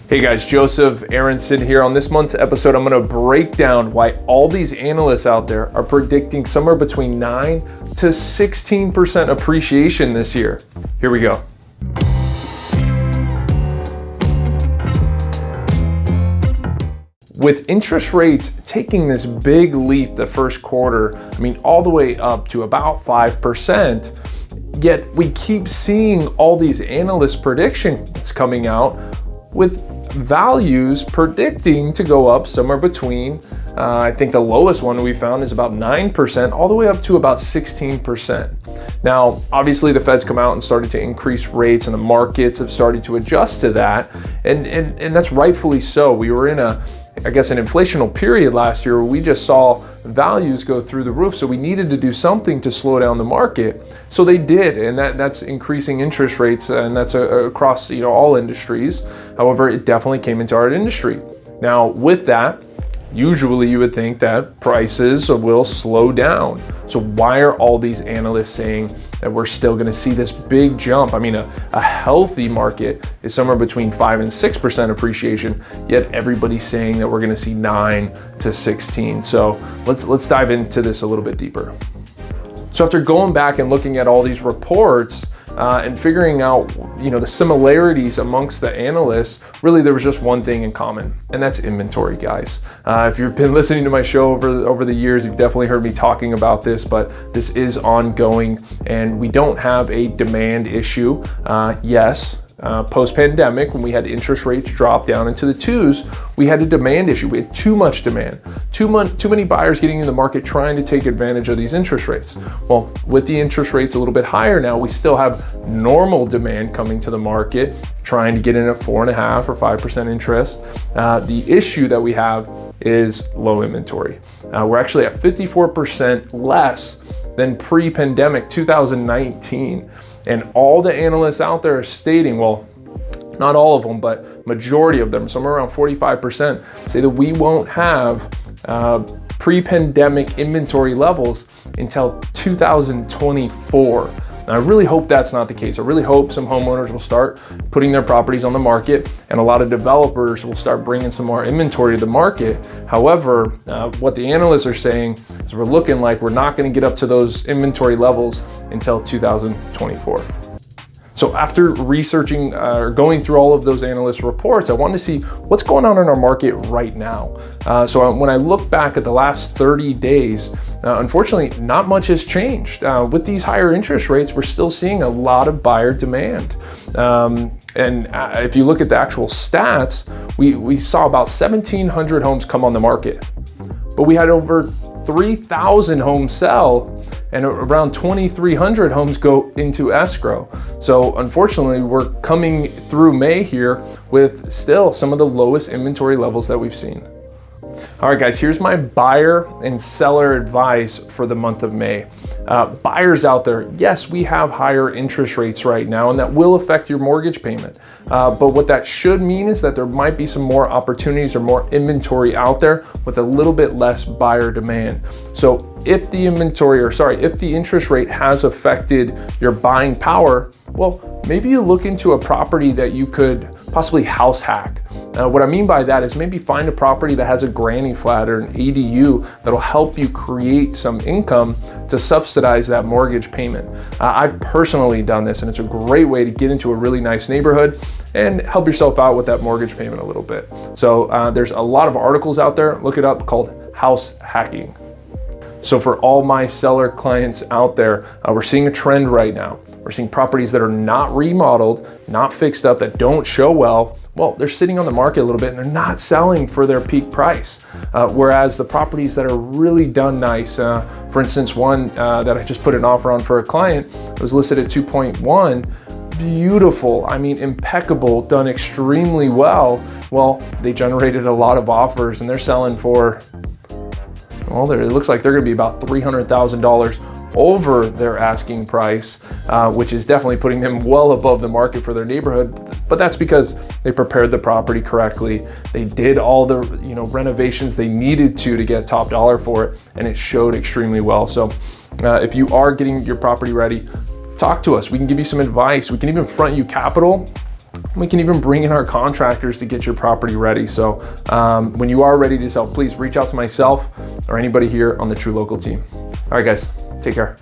Hey guys, Joseph Arendsen here. On this month's episode, I'm going to break down why all these analysts out there are predicting somewhere between 9 to 16% appreciation this year. Here we go. With interest rates taking this big leap the first quarter, all the way up to about 5%, yet we keep seeing all these analyst predictions coming out with values predicting to go up somewhere between, I think the lowest one we found is about 9%, all the way up to about 16%. Now, obviously the Fed's come out and started to increase rates and the markets have started to adjust to that. And that's rightfully so. We were in an inflationary period last year where we just saw values go through the roof. So we needed to do something to slow down the market. So they did, and that's increasing interest rates, and that's across all industries. However, it definitely came into our industry. Now, with that, usually you would think that prices will slow down. So why are all these analysts saying that we're still going to see this big jump? A healthy market is somewhere between 5 and 6% appreciation, yet everybody's saying that we're going to see 9 to 16. So let's dive into this a little bit deeper. So after going back and looking at all these reports, and figuring out, the similarities amongst the analysts, really there was just one thing in common, and that's inventory, guys. If you've been listening to my show over the years, you've definitely heard me talking about this, but this is ongoing, and we don't have a demand issue. Yes. Post-pandemic, when we had interest rates drop down into the 2s, we had a demand issue. We had too much demand, too many buyers getting in the market trying to take advantage of these interest rates. Well, with the interest rates a little bit higher now, we still have normal demand coming to the market, trying to get in at 4.5 or 5% interest. The issue that we have is low inventory. We're actually at 54% less than pre-pandemic 2019. And all the analysts out there are stating, well, not all of them, but majority of them, somewhere around 45%, say that we won't have pre-pandemic inventory levels until 2024. And I really hope that's not the case. I really hope some homeowners will start putting their properties on the market, and a lot of developers will start bringing some more inventory to the market. However, what the analysts are saying is we're looking like we're not going to get up to those inventory levels until 2024. So after researching or going through all of those analyst reports, I wanted to see what's going on in our market right now. So when I look back at the last 30 days, unfortunately, not much has changed. With these higher interest rates, we're still seeing a lot of buyer demand. And if you look at the actual stats, we saw about 1,700 homes come on the market, but we had over 3,000 homes sell and around 2,300 homes go into escrow. So unfortunately, we're coming through May here with still some of the lowest inventory levels that we've seen. All right, guys, here's my buyer and seller advice for the month of May. Buyers out there, yes, we have higher interest rates right now, and that will affect your mortgage payment. But what that should mean is that there might be some more opportunities or more inventory out there with a little bit less buyer demand. So if the interest rate has affected your buying power, well, maybe you look into a property that you could possibly house hack. What I mean by that is maybe find a property that has a granny flat or an ADU that'll help you create some income to subsidize that mortgage payment. I've personally done this, and it's a great way to get into a really nice neighborhood and help yourself out with that mortgage payment a little bit. So there's a lot of articles out there, look it up, called house hacking. So for all my seller clients out there, we're seeing a trend right now. We're seeing properties that are not remodeled, not fixed up, that don't show well. Well, they're sitting on the market a little bit and they're not selling for their peak price. Whereas the properties that are really done nice, for instance, one that I just put an offer on for a client, was listed at 2.1, beautiful, impeccable, done extremely well. Well, they generated a lot of offers and they're selling for, well, it looks like they're gonna be about $300,000 over their asking price, which is definitely putting them well above the market for their neighborhood. But that's because they prepared the property correctly. They did all the renovations they needed to get top dollar for it, and it showed extremely well. So if you are getting your property ready, talk to us. We can give you some advice. We can even front you capital We can even bring in our contractors to get your property ready. So when you are ready to sell, please reach out to myself or anybody here on the True Local team. All right, guys, take care.